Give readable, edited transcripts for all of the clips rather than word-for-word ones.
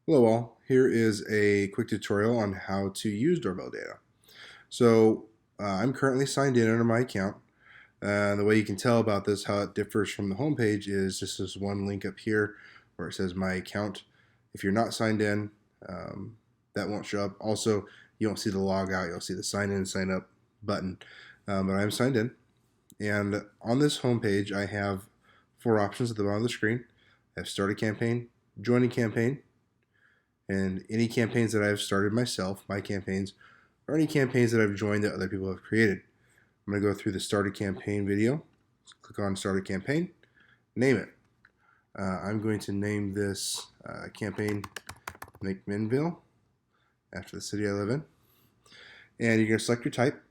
Hello all, here is a quick tutorial on how to use doorbell data. So I'm currently signed in under my account. The way you can tell about this, how it differs from the home page, is just this one link up here where it says my account. If you're not signed in, that won't show up. Also, you won't see the log out, you'll see the sign in, sign up button. But I'm signed in. And on this home page, I have four options at the bottom of the screen. I have start a campaign, join a campaign, and any campaigns that I've started myself, my campaigns, or any campaigns that I've joined that other people have created. I'm going to go through the start a campaign video, click on start a campaign, name it. I'm going to name this campaign McMinnville, after the city I live in. And you're going to select your type.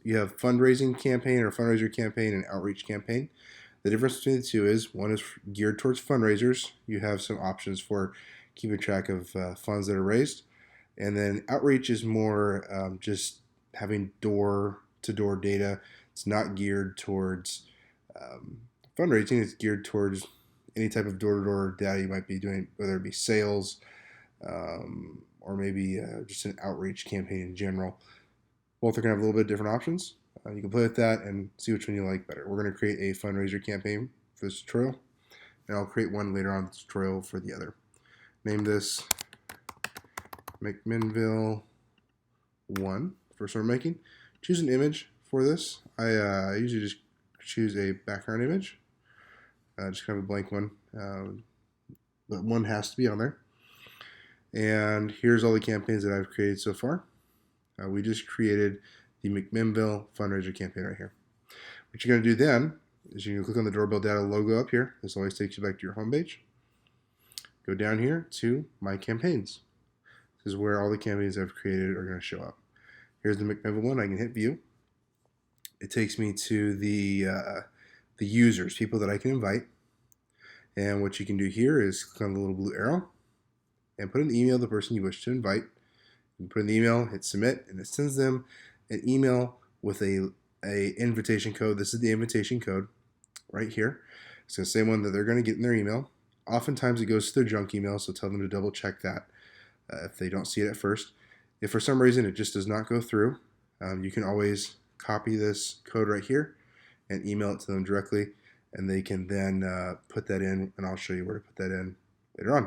You have fundraising campaign or fundraiser campaign and outreach campaign. The difference between the two is one is geared towards fundraisers. You have some options for keeping track of funds that are raised. And then outreach is more just having door-to-door data. It's not geared towards fundraising. It's geared towards any type of door-to-door data you might be doing, whether it be sales or maybe just an outreach campaign in general. Both are going to have a little bit different options. You can play with that and see which one you like better. We're going to create a fundraiser campaign for this tutorial, and I'll create one later on in the tutorial for the other. Name this McMinnville 1. First one we're making. Choose an image for this. I usually just choose a background image, just kind of a blank one, but one has to be on there. And here's all the campaigns that I've created so far. We just created the McMinnville fundraiser campaign right here. What you're going to do then is you're going to click on the doorbell data logo up here. This always takes you back to your home page. Go down here to My Campaigns. This is where all the campaigns I've created are going to show up. Here's the McMinnville one. I can hit View. It takes me to the users, people that I can invite. And what you can do here is click on the little blue arrow and put an email to the person you wish to invite. You can put in the email, hit submit, and it sends them an email with a invitation code. This is the invitation code right here. It's the same one that they're going to get in their email. Oftentimes it goes to their junk email, so tell them to double check that if they don't see it at first. If for some reason it just does not go through, you can always copy this code right here and email it to them directly, and they can then put that in, and I'll show you where to put that in later on.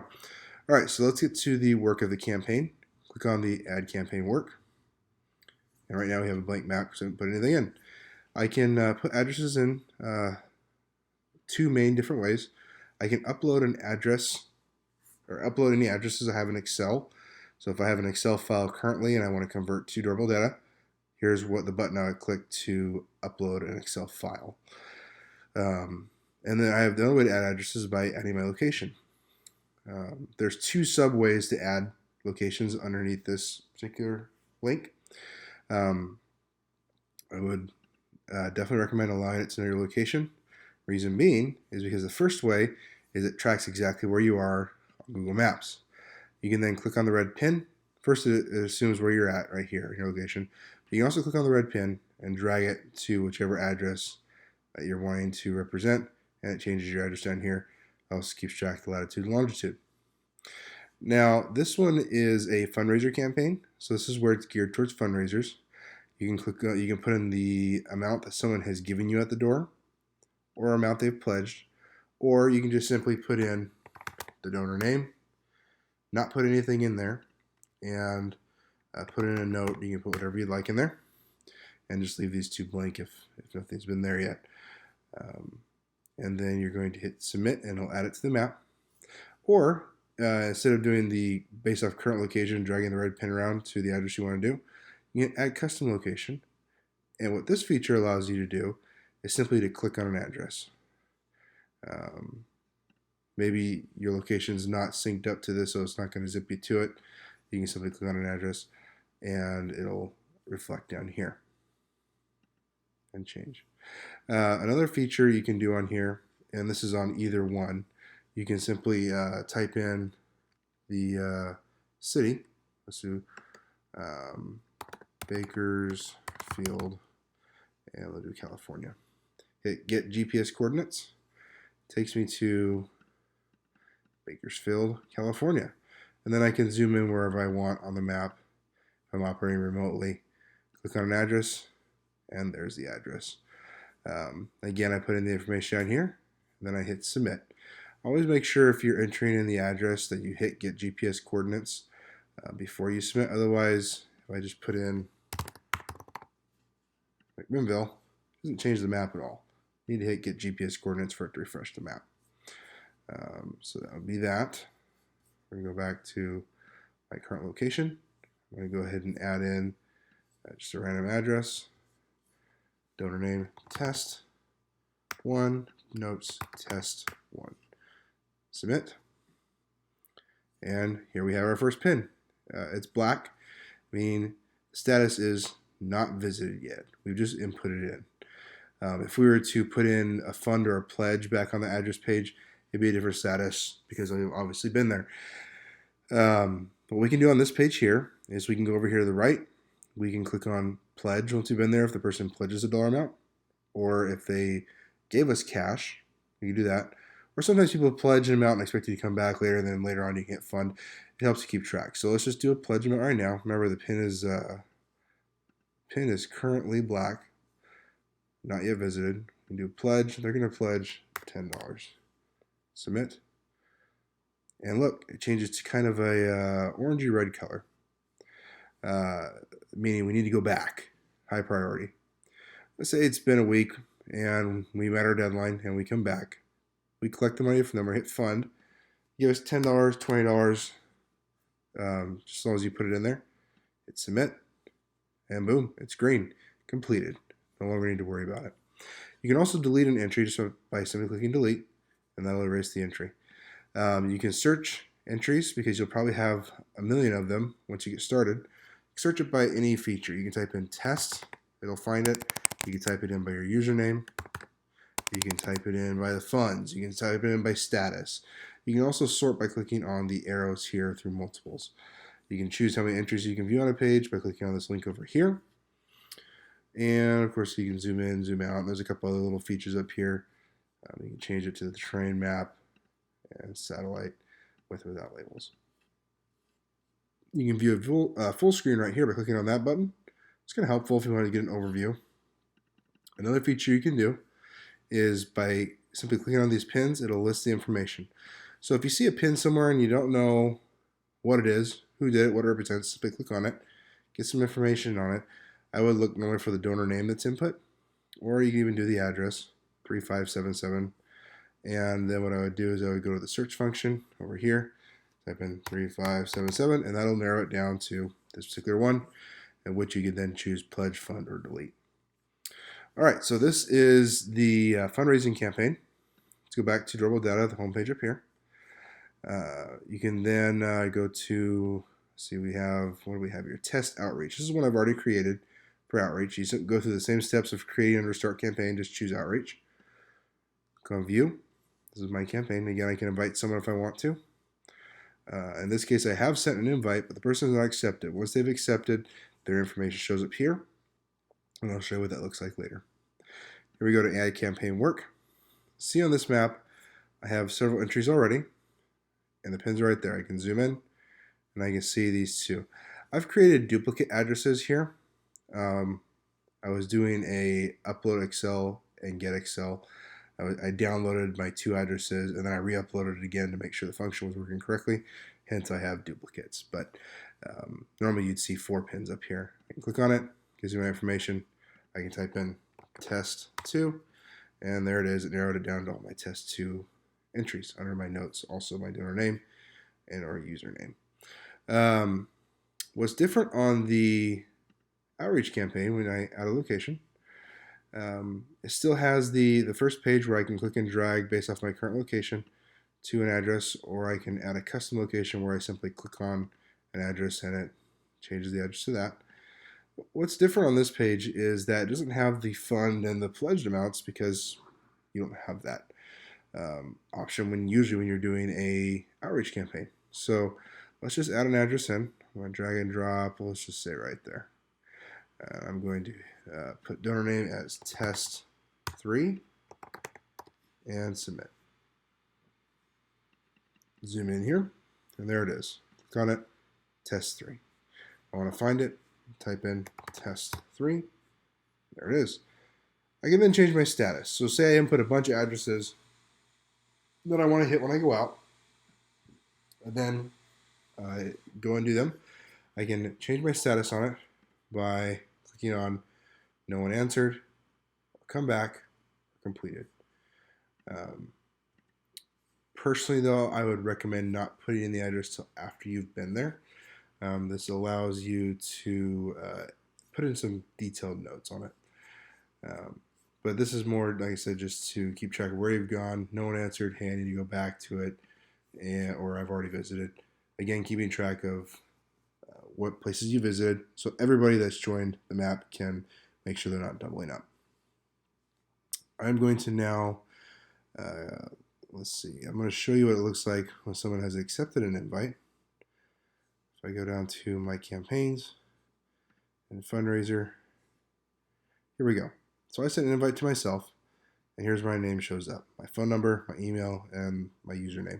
All right, so let's get to the work of the campaign. Click on the Add Campaign Work. And right now we have a blank map because I haven't put anything in. I can put addresses in two main different ways. I can upload an address or upload any addresses I have in Excel. So if I have an Excel file currently and I want to convert to doorbell data, here's what the button I would click to upload an Excel file. And then I have the other way to add addresses by adding my location. There's two sub ways to add locations underneath this particular link. I would definitely recommend allowing it to know your location. Reason being is because the first way is it tracks exactly where you are on Google Maps. You can then click on the red pin. First, it assumes where you're at right here, your location. But you can also click on the red pin and drag it to whichever address that you're wanting to represent, and it changes your address down here. It also keeps track of the latitude and longitude. Now, this one is a fundraiser campaign, so this is where it's geared towards fundraisers. You can click. You can put in the amount that someone has given you at the door, or amount they've pledged, or you can just simply put in the donor name, not put anything in there, and put in a note. You can put whatever you'd like in there, and just leave these two blank if nothing's been there yet. And then you're going to hit submit, and it'll add it to the map. Or instead of doing the based off current location, dragging the red pin around to the address you want to do, you can add custom location. And what this feature allows you to do is simply to click on an address. Maybe your location is not synced up to this, so it's not going to zip you to it. You can simply click on an address, and it'll reflect down here and change. Another feature you can do on here, and this is on either one, you can simply type in the city. Let's do Bakersfield, and we'll do California. Hit get GPS coordinates. Takes me to Bakersfield, California. And then I can zoom in wherever I want on the map if I'm operating remotely. Click on an address, and there's the address. Again, I put in the information down here, and then I hit submit. Always make sure if you're entering in the address that you hit get GPS coordinates before you submit. Otherwise, if I just put in McMinnville, it doesn't change the map at all. You need to hit get GPS coordinates for it to refresh the map. So that would be that. We're going to go back to my current location. I'm going to go ahead and add in just a random address, donor name test 1, notes test 1. Submit. And here we have our first pin. It's black, meaning the status is not visited yet. We've just inputted it in. If we were to put in a fund or a pledge back on the address page, it'd be a different status because we've obviously been there. What we can do on this page here is we can go over here to the right. We can click on pledge once we've been there if the person pledges a dollar amount, or if they gave us cash, you can do that. Or sometimes people pledge an amount and expect you to come back later, and then later on you can hit fund. It helps you keep track. So let's just do a pledge amount right now. Remember, the pin is currently black, not yet visited. We can do pledge. They're going to pledge $10. Submit. And look, it changes to kind of a orangey red color, meaning we need to go back. High priority. Let's say it's been a week and we met our deadline and we come back. We collect the money from them or hit fund. Give us $10, $20, just as long as you put it in there. Hit submit, and boom, it's green. Completed. No longer need to worry about it. You can also delete an entry just by simply clicking delete, and that'll erase the entry. You can search entries because you'll probably have a million of them once you get started. Search it by any feature. You can type in test, it'll find it. You can type it in by your username. You can type it in by the funds. You can type it in by status. You can also sort by clicking on the arrows here through multiples. You can choose how many entries you can view on a page by clicking on this link over here. And of course, you can zoom in, zoom out. There's a couple other little features up here. You can change it to the terrain map and satellite with or without labels. You can view a full screen right here by clicking on that button. It's kind of helpful if you want to get an overview. Another feature you can do is by simply clicking on these pins, it'll list the information. So if you see a pin somewhere and you don't know what it is, who did it, what it represents, simply click on it, get some information on it. I would look normally for the donor name that's input, or you can even do the address, 3577. And then what I would do is I would go to the search function over here, type in 3577, and that'll narrow it down to this particular one, and which you can then choose pledge, fund, or delete. All right, so this is the fundraising campaign. Let's go back to DoorbellData, the homepage up here. You can then go to, see, we have, what do we have here? Test outreach. This is one I've already created for outreach. You go through the same steps of creating under start campaign, just choose outreach. Click on view. This is my campaign. Again, I can invite someone if I want to. In this case, I have sent an invite, but the person has not accepted. Once they've accepted, their information shows up here, and I'll show you what that looks like later. Here we go to add campaign work. See on this map, I have several entries already, and the pins are right there. I can zoom in, and I can see these two. I've created duplicate addresses here. I was doing a upload Excel and get Excel. I downloaded my two addresses, and then I re-uploaded it again to make sure the function was working correctly. Hence, I have duplicates. But normally, you'd see 4 pins up here. I can click on it, gives you my information. I can type in test 2, and there it is. It narrowed it down to all my test 2 entries under my notes, also my donor name and our username. What's different on the outreach campaign when I add a location, it still has the first page where I can click and drag based off my current location to an address, or I can add a custom location where I simply click on an address and it changes the address to that. What's different on this page is that it doesn't have the fund and the pledged amounts because you don't have that option usually when you're doing a outreach campaign. So let's just add an address in. I'm going to drag and drop. Let's just say right there. I'm going to put donor name as test 3 and submit. Zoom in here, and there it is. click on it, test 3. I want to find it, type in test 3. There it is. I can then change my status. So say I input a bunch of addresses that I want to hit when I go out, and then go and do them. I can change my status on it by clicking on no one answered, come back, completed. Personally though, I would recommend not putting in the address till after you've been there. This allows you to put in some detailed notes on it. But this is more, like I said, just to keep track of where you've gone. No one answered, hey, I need to go back to it, or I've already visited. Again, keeping track of what places you visited, so everybody that's joined the map can make sure they're not doubling up. I'm going to now, let's see, I'm going to show you what it looks like when someone has accepted an invite. If I go down to my campaigns and fundraiser, here we go. So I sent an invite to myself, and here's where my name shows up. My phone number, my email, and my username,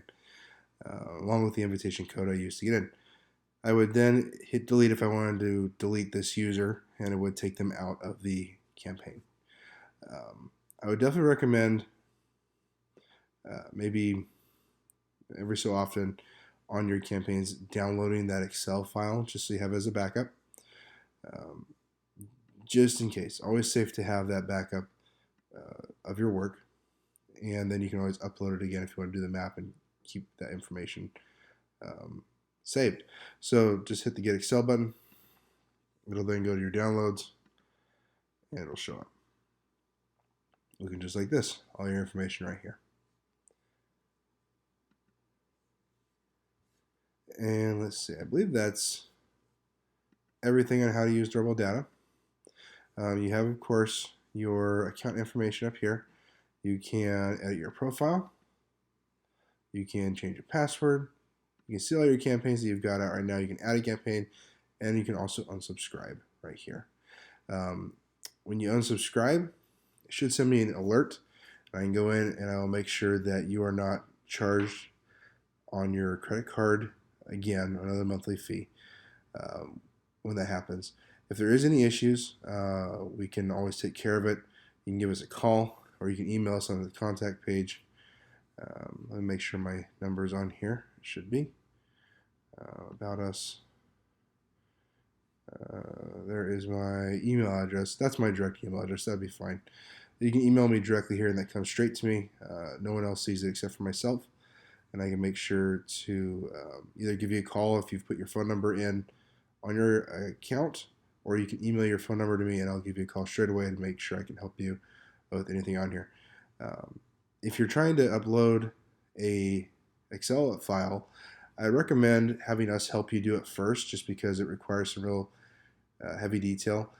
along with the invitation code I used to get in. I would then hit delete if I wanted to delete this user, and it would take them out of the campaign. I would definitely recommend maybe every so often on your campaigns downloading that Excel file just so you have it as a backup. Just in case. Always safe to have that backup of your work, and then you can always upload it again if you want to do the map and keep that information saved. So just hit the Get Excel button. It'll then go to your downloads, and it'll show up. Looking just like this. All your information right here. And let's see. I believe that's everything on how to use DoorbellData. You have, of course, your account information up here. You can edit your profile. You can change your password. You can see all your campaigns that you've got out right now. You can add a campaign, and you can also unsubscribe right here. When you unsubscribe, it should send me an alert. I can go in and I will make sure that you are not charged on your credit card again, another monthly fee when that happens. If there is any issues, we can always take care of it. You can give us a call, or you can email us on the contact page. Let me make sure my number is on here. It should be. About us. There is my email address. That's my direct email address. That'd be fine. You can email me directly here, and that comes straight to me. No one else sees it except for myself. And I can make sure to either give you a call if you've put your phone number in on your account, or you can email your phone number to me, and I'll give you a call straight away to make sure I can help you with anything on here. If you're trying to upload a Excel file, I recommend having us help you do it first, just because it requires some real heavy detail.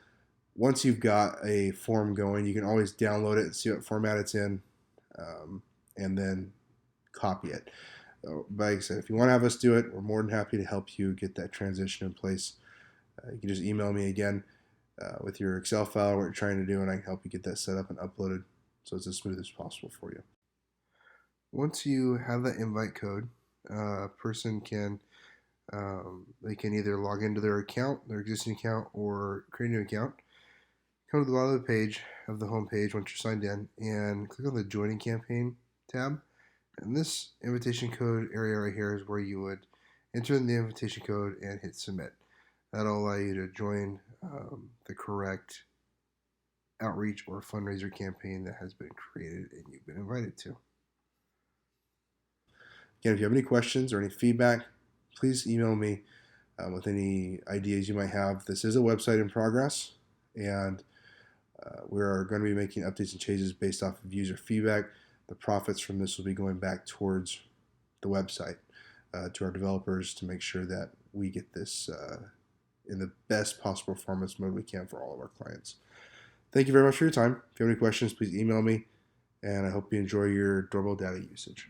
Once you've got a form going, you can always download it and see what format it's in, and then copy it. But like I said, if you want to have us do it, we're more than happy to help you get that transition in place. You can just email me again with your Excel file, what you're trying to do, and I can help you get that set up and uploaded so it's as smooth as possible for you. Once you have that invite code, a person can they can either log into their account, their existing account, or create a new account. Come to the bottom of the page of the home page once you're signed in, and click on the Joining Campaign tab. And this invitation code area right here is where you would enter in the invitation code and hit submit. That'll allow you to join the correct outreach or fundraiser campaign that has been created and you've been invited to. Again, if you have any questions or any feedback, please email me with any ideas you might have. This is a website in progress, and we are going to be making updates and changes based off of user feedback. The profits from this will be going back towards the website to our developers to make sure that we get this in the best possible performance mode we can for all of our clients. Thank you very much for your time. If you have any questions, please email me, and I hope you enjoy your DoorbellData usage.